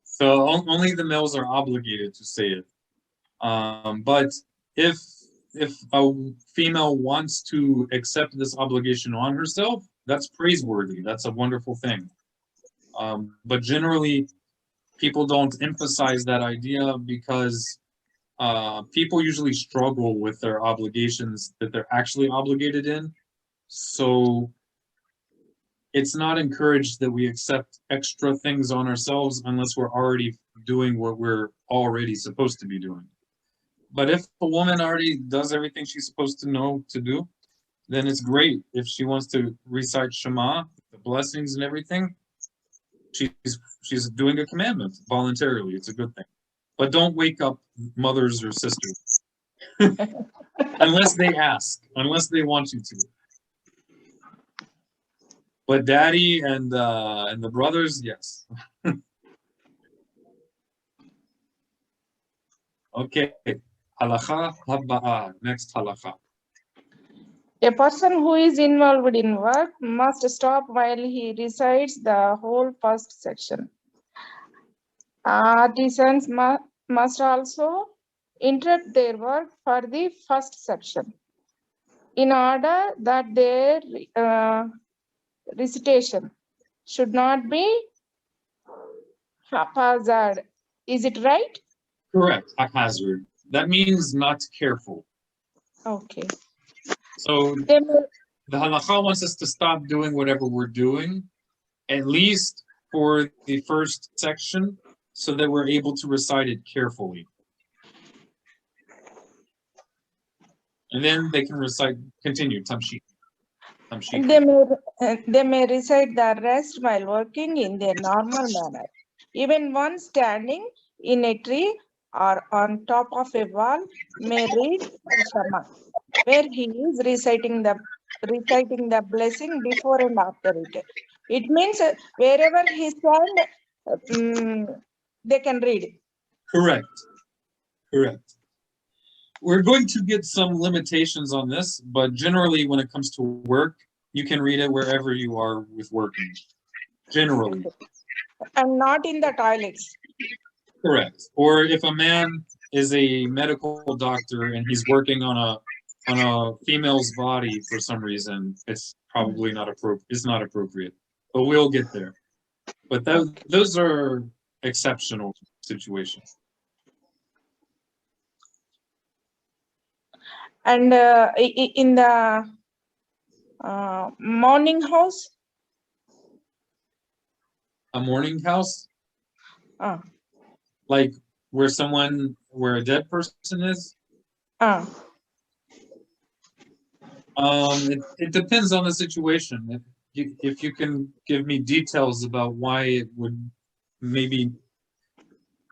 So only the males are obligated to say it. But if a female wants to accept this obligation on herself, that's praiseworthy. That's a wonderful thing. But generally, people don't emphasize that idea because people usually struggle with their obligations that they're actually obligated in. So it's not encouraged that we accept extra things on ourselves unless we're already doing what we're already supposed to be doing. But if a woman already does everything she's supposed to know to do, then it's great. If she wants to recite Shema, the blessings and everything, she's doing a commandment voluntarily. It's a good thing. But don't wake up mothers or sisters unless they ask, unless they want you to. But daddy and the brothers, yes. Okay. Halakha habba'ah. Next halakha. A person who is involved in work must stop while he recites the whole first section. Artisans must also interrupt their work for the first section in order that their recitation should not be haphazard. Is it right? Correct. Haphazard. That means not careful. Okay. So Then, the halakha wants us to stop doing whatever we're doing, at least for the first section, so that we're able to recite it carefully. And then they can recite, continue, tamshik. they may recite the rest while working in their normal manner. Even one standing in a tree or on top of a wall may read Shema, where he is reciting the blessing before and after it. It means wherever he stand, they can read. Correct. Correct. We're going to get some limitations on this, but generally when it comes to work, you can read it wherever you are with working. Generally. And not in the toilets. Correct. Or if a man is a medical doctor and he's working on a female's body for some reason, it's probably not appropriate. It's not appropriate. But we'll get there. But those are exceptional situations. And in the morning house? A morning house? Uh, Like where a dead person is? It depends on the situation. If you can give me details about why it would maybe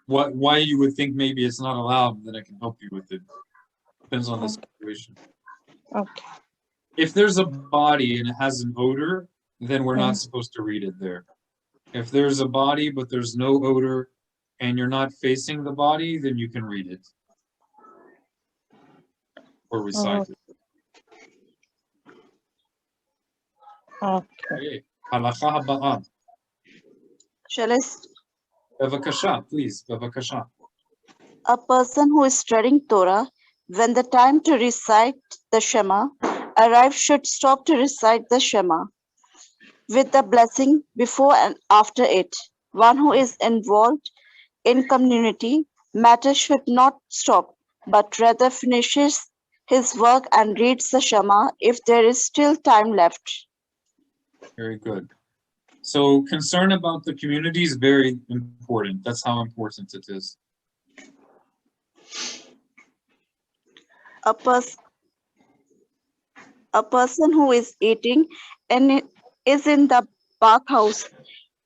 why you would think maybe it's not allowed, then I can help you with it. Depends on the situation. Okay. If there's a body and it has an odor, then we're not supposed to read it there. If there's a body but there's no odor and you're not facing the body, then you can read it or recite it. Okay. Halakha haba'ah. Shall I? Bevakasha, please. Bevakasha. A person who is studying Torah, when the time to recite the Shema arrives, should stop to recite the Shema with the blessing before and after it. One who is involved in community matters should not stop, but rather finishes his work and reads the Shema if there is still time left. Very good. So concern about the community is very important. That's how important it is. A person who is eating and is in the bathhouse,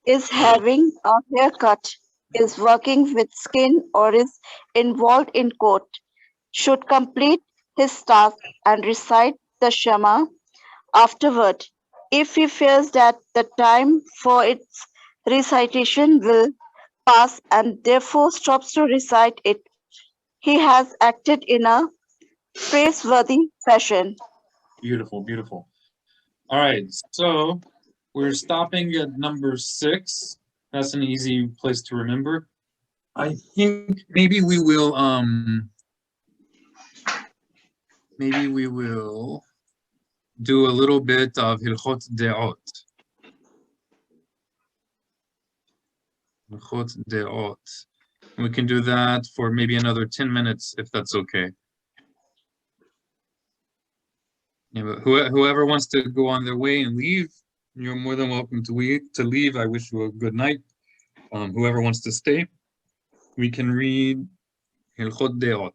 is having a haircut, is working with skin, or is involved in court, should complete his task and recite the Shema afterward. If he fears that the time for its recitation will pass and therefore stops to recite it, he has acted in a praiseworthy fashion. Beautiful, beautiful. All right, so we're stopping at number 6. That's an easy place to remember. I think maybe we will do a little bit of Hilchot De'ot. Hilchot De'ot. We can do that for maybe another 10 minutes if that's okay. Yeah, but whoever wants to go on their way and leave, you're more than welcome to leave. I wish you a good night. Whoever wants to stay, we can read Hilchot De'ot.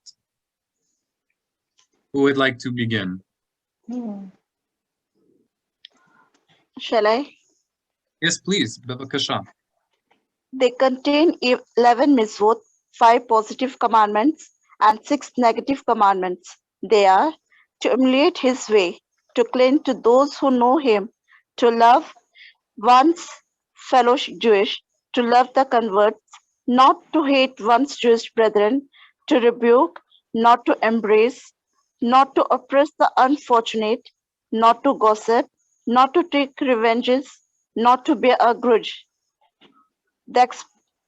Who would like to begin? Shall I? Yes, please. Bevakasha. They contain 11 mitzvot, 5 positive commandments, and 6 negative commandments. They are to emulate his way, to cling to those who know him, to love one's fellow Jewish, to love the converts, not to hate one's Jewish brethren, to rebuke, not to embrace, not to oppress the unfortunate, not to gossip, not to take revenges, not to bear a grudge. The,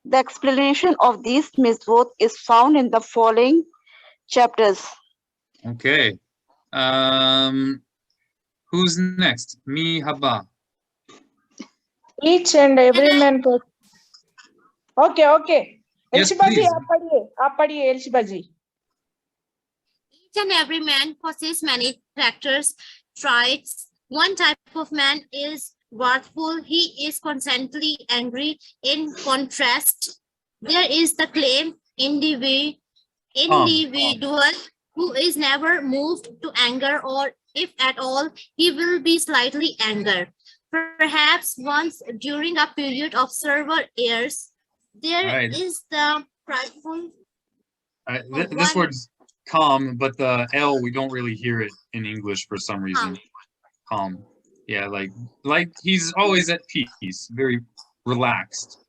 the explanation of these mitzvot is found in the following chapters. Okay. Who's next? Mi haba. Each and every man. Okay. Yes, Elshibaji, please. आप पढ़िए Elshibaji. Each and every man possesses many characters, traits. One type of man is wrathful. He is constantly angry. In contrast, there is the calm individual who is never moved to anger, or if at all, he will be slightly angered. Perhaps once during a period of several years, there is the prideful. This word's calm, but the L, we don't really hear it in English for some reason. Calm. Yeah, like he's always at peace, very relaxed.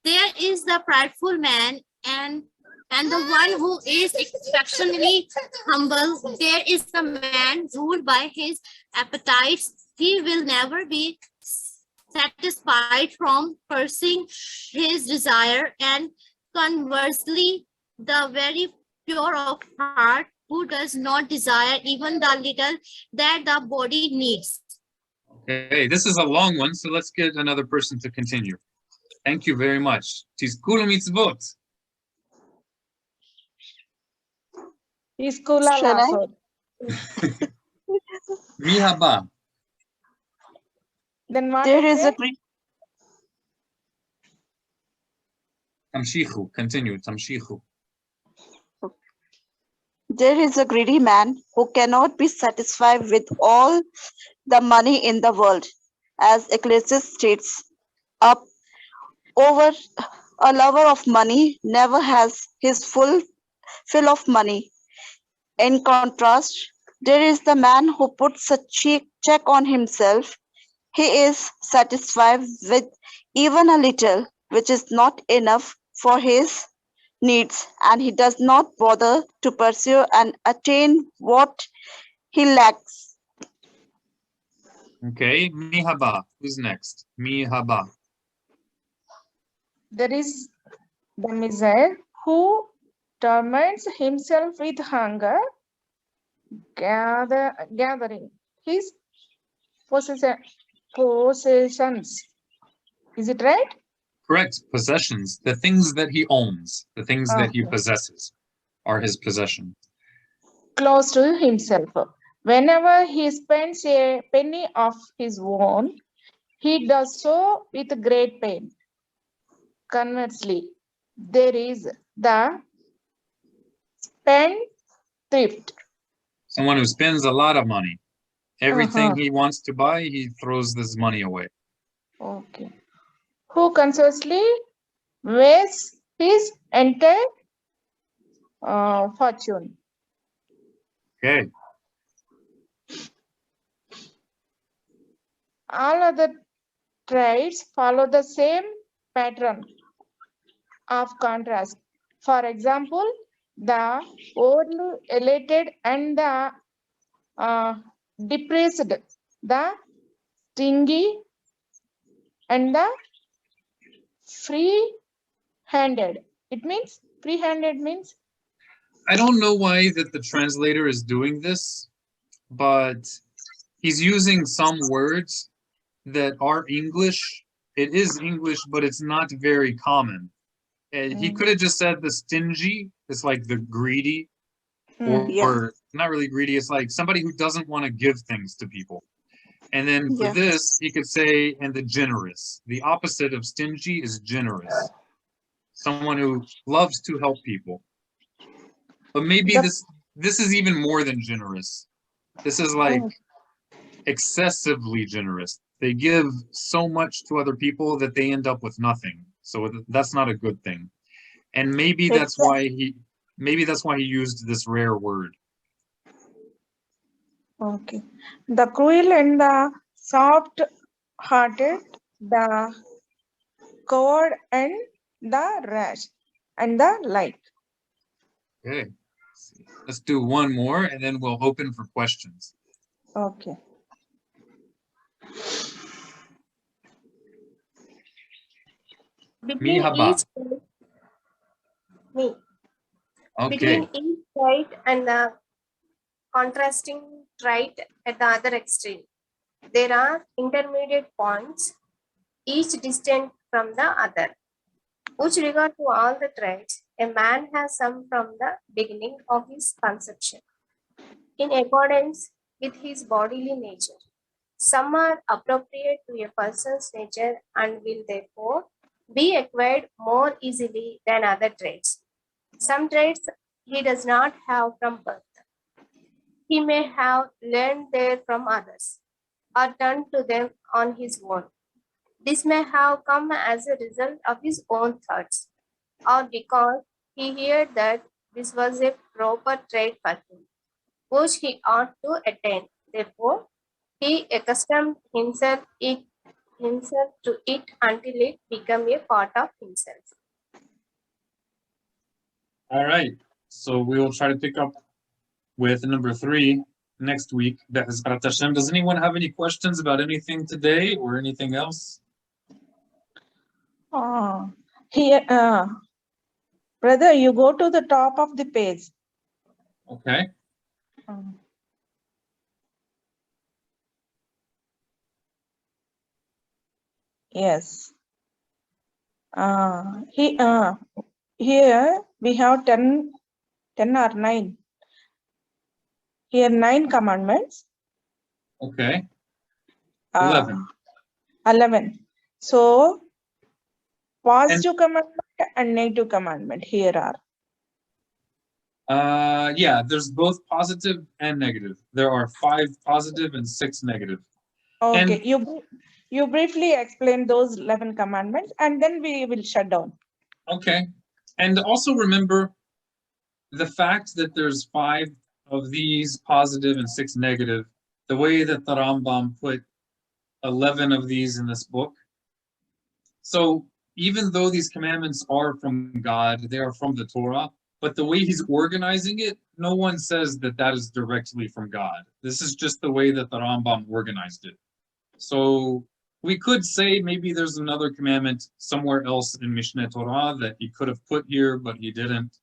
There is the prideful man and the one who is exceptionally humble. There is the man ruled by his appetites. He will never be satisfied from pursuing his desire, and conversely, the very pure of heart who does not desire even the little that the body needs. Okay, this is a long one, so let's get another person to continue. Thank you very much. Tizkulu mitzvot. Iskula lasod. Mi haba. Then what There is is a it? great Tamshichu. Continue. Tamshichu. There is a greedy man who cannot be satisfied with all the money in the world, as Ecclesiastes states. A lover of money never has his fill of money. In contrast, there is the man who puts a check on himself. He is satisfied with even a little, which is not enough for his needs, and he does not bother to pursue and attain what he lacks. Okay, mi haba. Who's next? Mi haba. There is the miser who torments himself with hunger, gathering his possessions. Is it right? Correct. Possessions. The things that he owns, the things that he Okay. possesses are his possession. Close to himself. Whenever he spends a penny of his own, he does so with great pain. Conversely, there is the spendthrift. Someone who spends a lot of money. Everything he wants to buy, he throws this money away. Okay. Who consciously wastes his entire fortune. Okay. All other traits follow the same pattern of contrast. For example, the overly elated and the depressed, the stingy and the free-handed. It means free-handed means I don't know why that the translator is doing this, but he's using some words that are English. It is English, but it's not very common. He could have just said the stingy. It's like the greedy, or not really greedy. It's like somebody who doesn't want to give things to people. And then for this, he could say, and the generous. The opposite of stingy is generous. Someone who loves to help people. But maybe this is even more than generous. This is like excessively generous. They give so much to other people that they end up with nothing. So that's not a good thing. And maybe that's why he used this rare word. Okay. The cruel and the soft-hearted, the coward and the rash, and the like. Okay. Let's do one more and then we'll open for questions. Okay. Between haba. each Okay. between each trait and the contrasting trait at the other extreme, there are intermediate points, each distant from the other. With regard to all the traits, a man has some from the beginning of his conception, in accordance with his bodily nature. Some are appropriate to a person's nature and will therefore be acquired more easily than other traits. Some traits he does not have from birth. He may have learned them from others or turned to them on his own. This may have come as a result of his own thoughts or because he heard that this was a proper trait for him, which he ought to attain. Therefore, he accustomed himself to it until it became a part of himself. All right. So we will try to pick up with number 3 next week. Does anyone have any questions about anything today or anything else? Here, brother, you go to the top of the page. Okay. Yes. Here we have 10 or 9. Here 9 commandments. Okay. 11. 11. So positive commandment and negative commandment here are. Yeah, there's both positive and negative. There are 5 positive and 6 negative. Okay, And you briefly explain those 11 commandments and then we will shut down. okay. And also remember the fact that there's 5 of these positive and 6 negative, the way that the Rambam put 11 of these in this book. So even though these commandments are from God, they are from the Torah, but the way he's organizing it, no one says that that is directly from God. This is just the way that the Rambam organized it. So we could say maybe there's another commandment somewhere else in Mishneh Torah that he could have put here, but he didn't.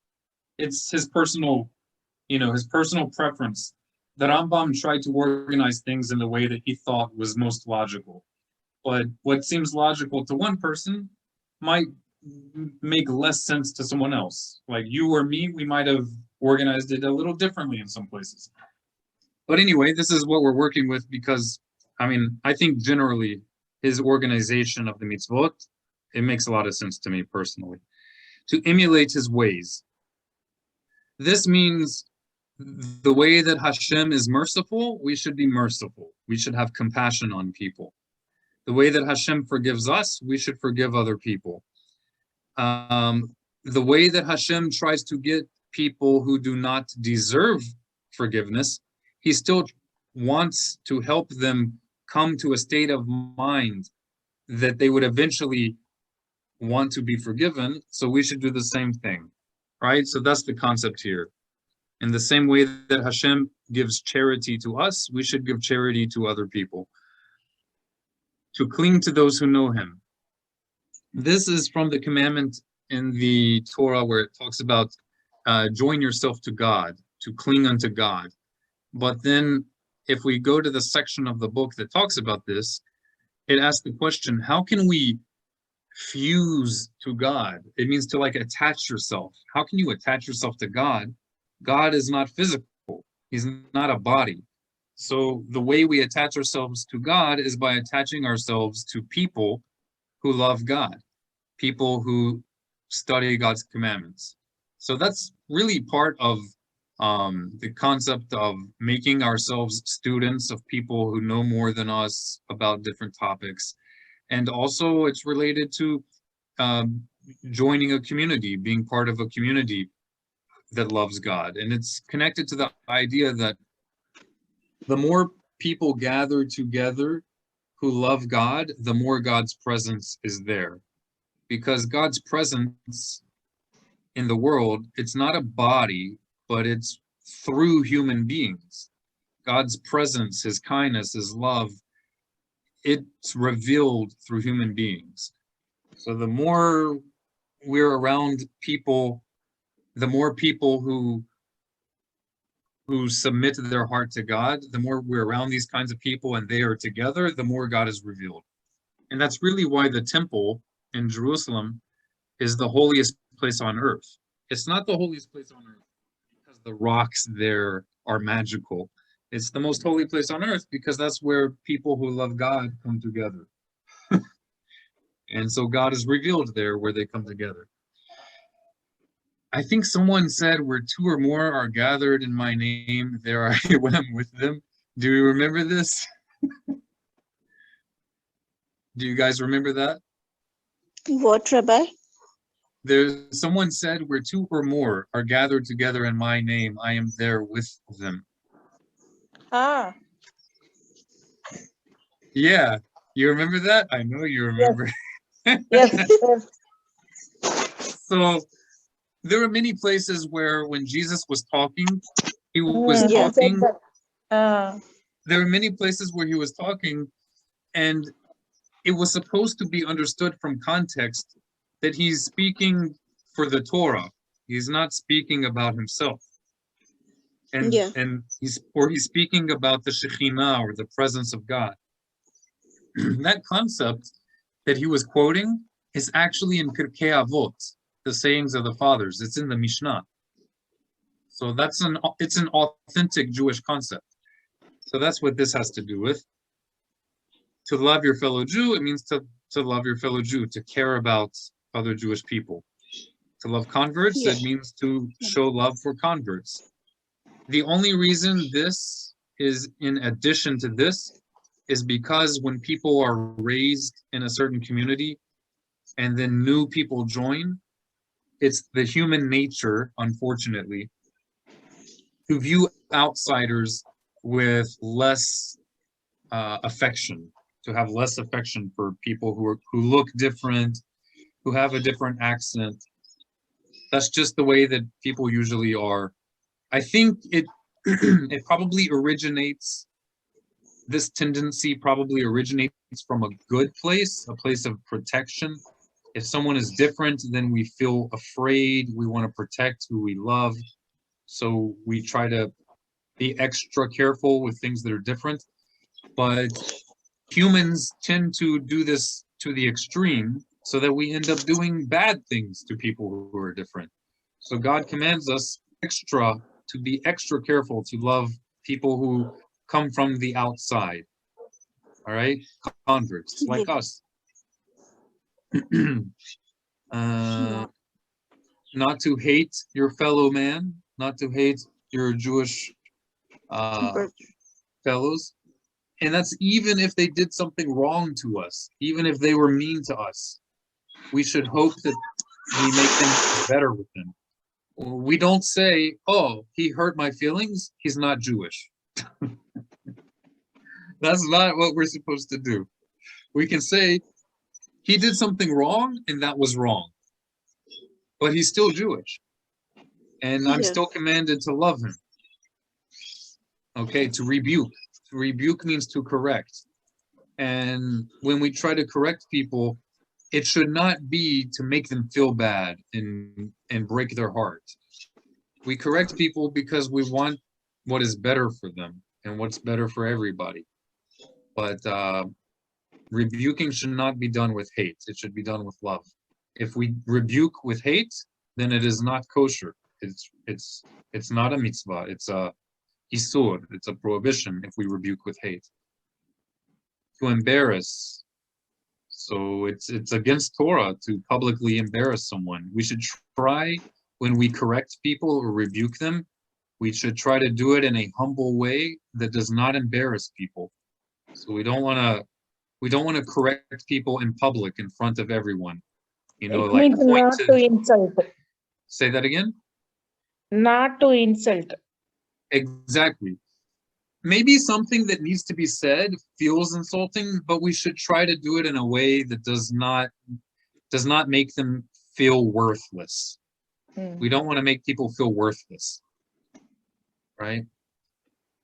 It's his personal, his personal preference. The Rambam tried to organize things in the way that he thought was most logical. But what seems logical to one person might make less sense to someone else. Like you or me, we might have organized it a little differently in some places. But anyway, this is what we're working with because, I think generally his organization of the mitzvot, it makes a lot of sense to me personally. To emulate his ways. This means the way that Hashem is merciful, we should be merciful. We should have compassion on people. The way that Hashem forgives us, we should forgive other people. The way that Hashem tries to get people who do not deserve forgiveness, he still wants to help them come to a state of mind that they would eventually want to be forgiven. So we should do the same thing, right? So that's the concept here. In the same way that Hashem gives charity to us, we should give charity to other people. To cling to those who know him. This is from the commandment in the Torah where it talks about join yourself to God, to cling unto God. But then if we go to the section of the book that talks about this, it asks the question, how can we fuse to God? It means to attach yourself. How can you attach yourself to God? God is not physical. He's not a body. So the way we attach ourselves to God is by attaching ourselves to people who love God, people who study God's commandments. So that's really part of the concept of making ourselves students of people who know more than us about different topics. And also it's related to joining a community, being part of a community that loves God. And it's connected to the idea that the more people gather together who love God, the more God's presence is there. Because God's presence in the world, it's not a body, but it's through human beings. God's presence, his kindness, his love, it's revealed through human beings. So the more we're around people, the more people who submit their heart to God, the more we're around these kinds of people and they are together, the more God is revealed. And that's really why the temple in Jerusalem is the holiest place on earth. It's not the holiest place on earth because the rocks there are magical. It's the most holy place on earth because that's where people who love God come together. And so God is revealed there where they come together. I think someone said, where two or more are gathered in my name, there I am with them. Do you remember this? Do you guys remember that? What, Rabbi? Someone said, where two or more are gathered together in my name, I am there with them. Ah, Yeah, you remember that? I know you remember. yes, yes. So there are many places where when Jesus was talking, he was Yeah. talking. Ah, There are many places where he was talking, and it was supposed to be understood from context that he's speaking for the Torah. He's not speaking about himself. And Yeah. he's speaking about the Shekhinah, or the presence of God. That concept that he was quoting is actually in Pirkei Avot, the sayings of the fathers. It's in the Mishnah. So it's an authentic Jewish concept. So that's what this has to do with. To love your fellow Jew, it means to love your fellow Jew, to care about other Jewish people. To love converts, Yeah. it means to show love for converts. The only reason this is in addition to this is because when people are raised in a certain community and then new people join, it's the human nature, unfortunately, to view outsiders with less affection, to have less affection for people who look different, who have a different accent. That's just the way that people usually are. I think it it probably originates, this tendency probably originates from a good place, a place of protection. If someone is different, then we feel afraid, we want to protect who we love. So we try to be extra careful with things that are different. But humans tend to do this to the extreme so that we end up doing bad things to people who are different. So God commands us to be extra careful to love people who come from the outside. All right? Converts like us. Not to hate your fellow man, not to hate your Jewish fellows. And that's even if they did something wrong to us, even if they were mean to us. We should hope that we make things better with them. We don't say, oh, he hurt my feelings, he's not Jewish. That's not what we're supposed to do. We can say, he did something wrong, and that was wrong. But he's still Jewish. And I'm still commanded to love him. Okay, to rebuke. To rebuke means to correct. And when we try to correct people, it should not be to make them feel bad and break their heart. We correct people because we want what is better for them and what's better for everybody. But rebuking should not be done with hate. It should be done with love. If we rebuke with hate, then it is not kosher. It's not a mitzvah. It's a isur. It's a prohibition if we rebuke with hate. To embarrass. So it's against Torah to publicly embarrass someone. We should try, when we correct people or rebuke them, We should try to do it in a humble way that does not embarrass people. So we don't want to correct people in public in front of everyone. You know, It like means point not to insult. say that again? Not to insult. Exactly. Maybe something that needs to be said feels insulting, but we should try to do it in a way that does not make them feel worthless. We don't want to make people feel worthless, right?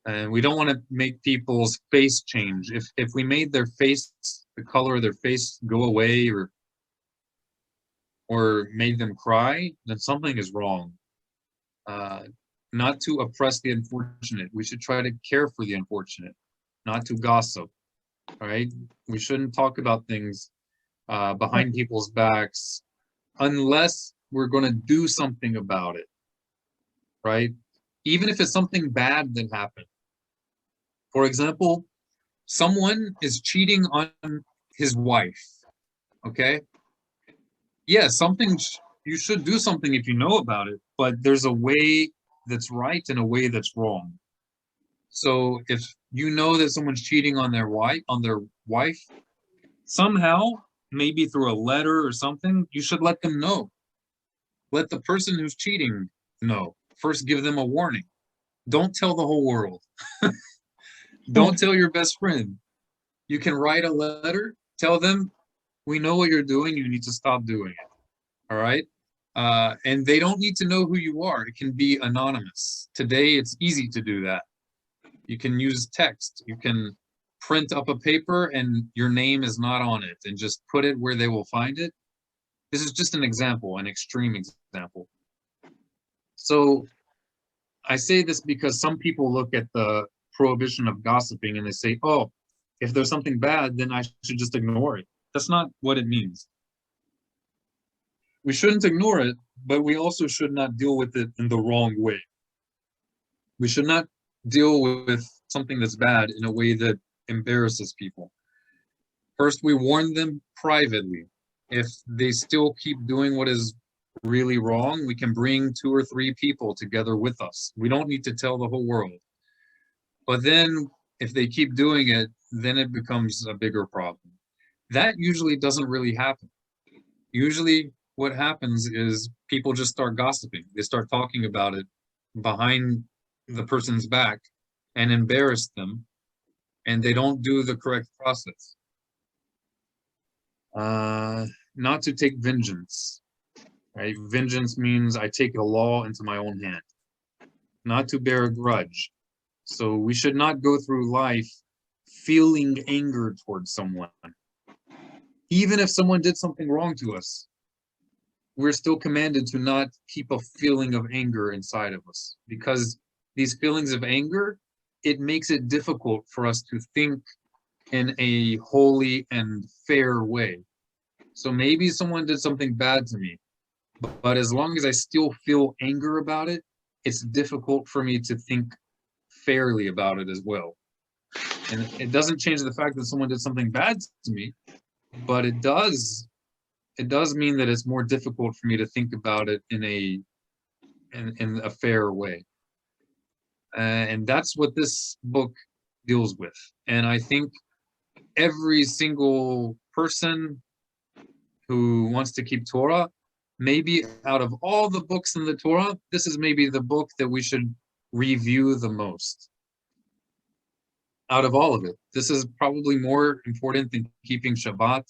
And we don't want to make people's face change. If we made their face, the color of their face go away or made them cry, then something is wrong. Not to oppress the unfortunate. We should try to care for the unfortunate, not to gossip, right? We shouldn't talk about things behind people's backs unless we're going to do something about it, right? Even if it's something bad that happened. For example, someone is cheating on his wife, okay? Yeah, you should do something if you know about it, but there's a way that's right and a way that's wrong. So if you know that someone's cheating on their wife, somehow, maybe through a letter or something, you should let them know. Let the person who's cheating know. First, give them a warning. Don't tell the whole world. Don't tell your best friend. You can write a letter, tell them, we know what you're doing, you need to stop doing it. All right? And they don't need to know who you are. It can be anonymous. Today, it's easy to do that. You can use text. You can print up a paper and your name is not on it and just put it where they will find it. This is just an example, an extreme example. So I say this because some people look at the prohibition of gossiping and they say, oh, if there's something bad, then I should just ignore it. That's not what it means. We shouldn't ignore it, but we also should not deal with it in the wrong way. We should not deal with something that's bad in a way that embarrasses people. First, we warn them privately. If they still keep doing what is really wrong, we can bring 2 or 3 people together with us. We don't need to tell the whole world. But then if they keep doing it, then it becomes a bigger problem. That usually doesn't really happen. Usually what happens is people just start gossiping. They start talking about it behind the person's back and embarrass them, and they don't do the correct process. Not to take vengeance, right? Vengeance means I take the law into my own hand. Not to bear a grudge. So we should not go through life feeling anger towards someone. Even if someone did something wrong to us, we're still commanded to not keep a feeling of anger inside of us, because these feelings of anger, it makes it difficult for us to think in a holy and fair way. So maybe someone did something bad to me, but as long as I still feel anger about it, it's difficult for me to think fairly about it as well. And it doesn't change the fact that someone did something bad to me, but it does mean that it's more difficult for me to think about it in a fair way. And that's what this book deals with. And I think every single person who wants to keep Torah, maybe out of all the books in the Torah, this is maybe the book that we should review the most. Out of all of it, this is probably more important than keeping Shabbat,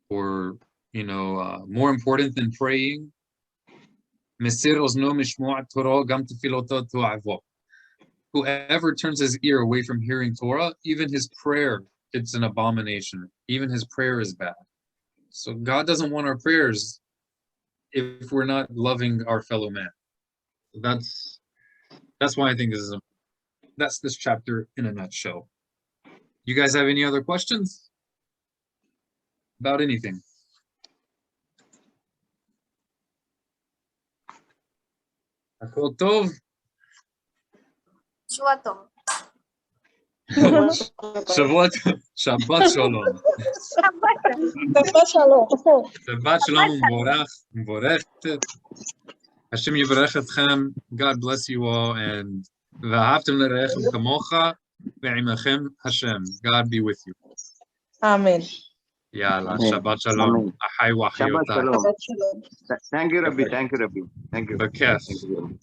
or more important than praying. Whoever turns his ear away from hearing Torah, even his prayer, it's an abomination. Even his prayer is bad. So God doesn't want our prayers if we're not loving our fellow man. That's why I think that's this chapter in a nutshell. You guys have any other questions about anything? Hakol tov? Shua tov. Shabbat shalom. Shabbat shalom. Shabbat shalom ומבורכת. Hashem yivarechetchem. God bless you all. And v'ahavtem l'reichem kamocha ve'imachem Hashem. God be with you. Amen. Yalla. Amen. Shabbat shalom. Amen. Ahai Shabbat wachayotai. shalom. Shabbat shalom. Thank you, Rabbi. Thank you, Rabbi. Thank you. Bekef. Thank you.